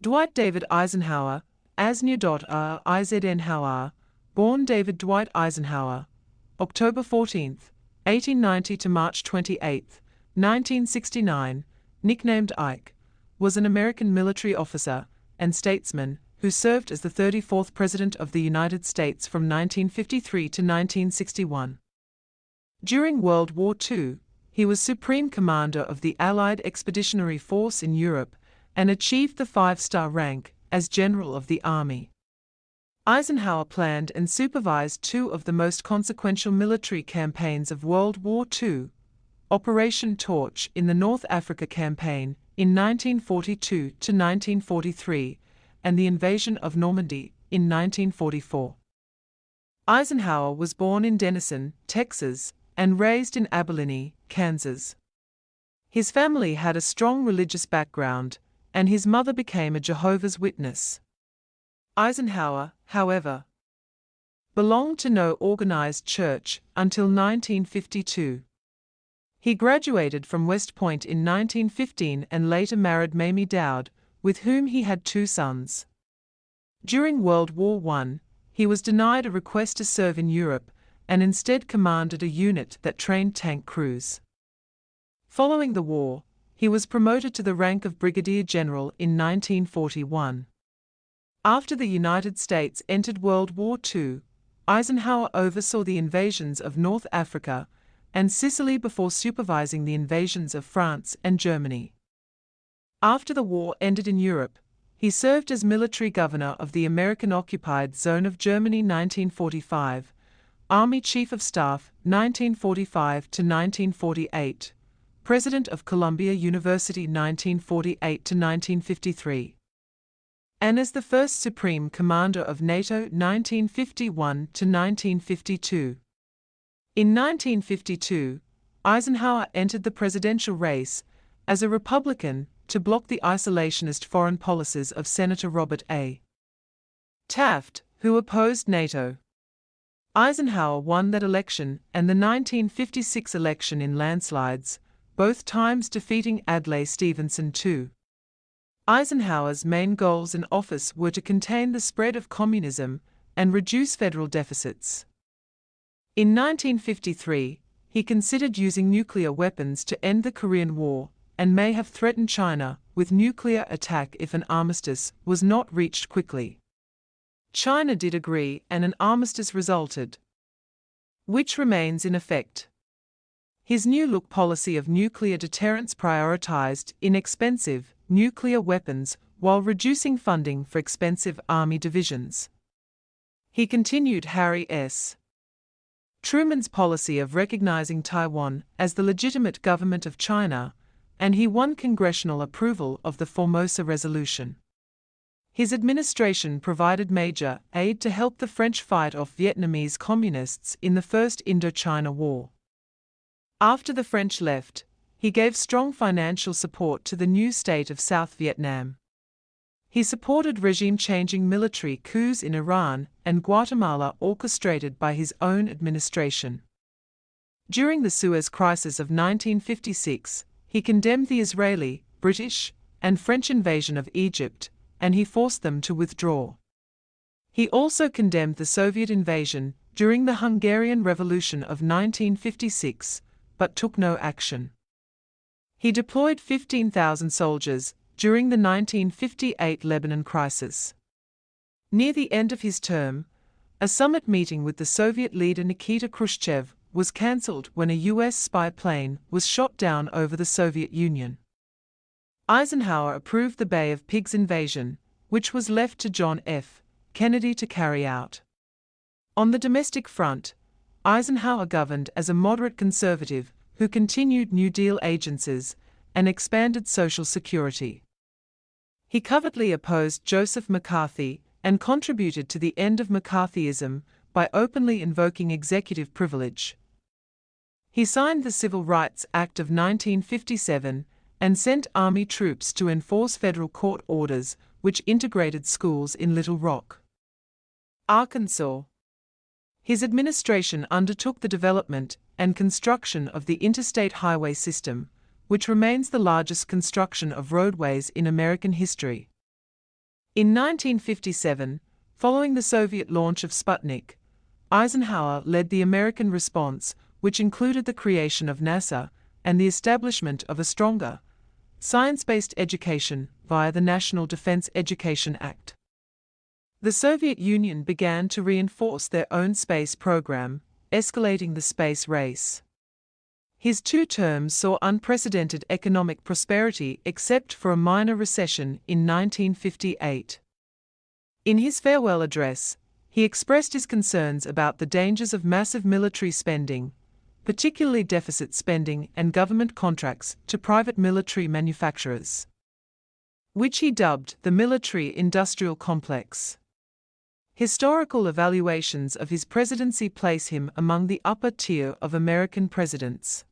Dwight David Eisenhower, Eisenhower, born David Dwight Eisenhower, October 14, 1890 to March 28, 1969, nicknamed Ike, was an American military officer and statesman who served as the 34th President of the United States from 1953 to 1961. During World War II, he was Supreme Commander of the Allied Expeditionary Force in Europe and achieved the 5-star rank as General of the Army. Eisenhower planned and supervised two of the most consequential military campaigns of World War II, Operation Torch in the North Africa Campaign in 1942 to 1943 and the invasion of Normandy in 1944. Eisenhower was born in Denison, Texas, and raised in Abilene, Kansas. His family had a strong religious background, and his mother became a Jehovah's Witness. Eisenhower, however, belonged to no organized church until 1952. He graduated from West Point in 1915 and later married Mamie Dowd, with whom he had 2 sons. During World War I, he was denied a request to serve in Europe and instead commanded a unit that trained tank crews. Following the war, he was promoted to the rank of Brigadier General in 1941. After the United States entered World War II, Eisenhower oversaw the invasions of North Africa and Sicily before supervising the invasions of France and Germany. After the war ended in Europe, he served as military governor of the American-occupied zone of Germany 1945, Army Chief of Staff 1945 to 1948, President of Columbia University 1948 to 1953, and as the first Supreme Commander of NATO 1951 to 1952. In 1952, Eisenhower entered the presidential race as a Republican to block the isolationist foreign policies of Senator Robert A. Taft, who opposed NATO. Eisenhower won that election and the 1956 election in landslides, both times defeating Adlai Stevenson II. Eisenhower's main goals in office were to contain the spread of communism and reduce federal deficits. In 1953, he considered using nuclear weapons to end the Korean War and may have threatened China with nuclear attack if an armistice was not reached quickly. China did agree and an armistice resulted, which remains in effect. His New Look policy of nuclear deterrence prioritized inexpensive nuclear weapons while reducing funding for expensive army divisions. He continued Harry S. Truman's policy of recognizing Taiwan as the legitimate government of China, and he won congressional approval of the Formosa Resolution. His administration provided major aid to help the French fight off Vietnamese communists in the First Indochina War. After the French left, he gave strong financial support to the new state of South Vietnam. He supported regime-changing military coups in Iran and Guatemala orchestrated by his own administration. During the Suez Crisis of 1956, he condemned the Israeli, British, and French invasion of Egypt, and he forced them to withdraw. He also condemned the Soviet invasion during the Hungarian Revolution of 1956, but took no action. He deployed 15,000 soldiers during the 1958 Lebanon crisis. Near the end of his term, a summit meeting with the Soviet leader Nikita Khrushchev was cancelled when a U.S. spy plane was shot down over the Soviet Union. Eisenhower approved the Bay of Pigs invasion, which was left to John F. Kennedy to carry out. On the domestic front, Eisenhower governed as a moderate conservative who continued New Deal agencies and expanded Social Security. He covertly opposed Joseph McCarthy and contributed to the end of McCarthyism by openly invoking executive privilege. He signed the Civil Rights Act of 1957 and sent Army troops to enforce federal court orders which integrated schools in Little Rock, Arkansas. His administration undertook the development and construction of the interstate highway system, which remains the largest construction of roadways in American history. In 1957, following the Soviet launch of Sputnik, Eisenhower led the American response, which included the creation of NASA and the establishment of a stronger, science-based education via the National Defense Education Act. The Soviet Union began to reinforce their own space program, escalating the space race. His 2 terms saw unprecedented economic prosperity except for a minor recession in 1958. In his farewell address, he expressed his concerns about the dangers of massive military spending, particularly deficit spending and government contracts to private military manufacturers, which he dubbed the military-industrial complex. Historical evaluations of his presidency place him among the upper tier of American presidents.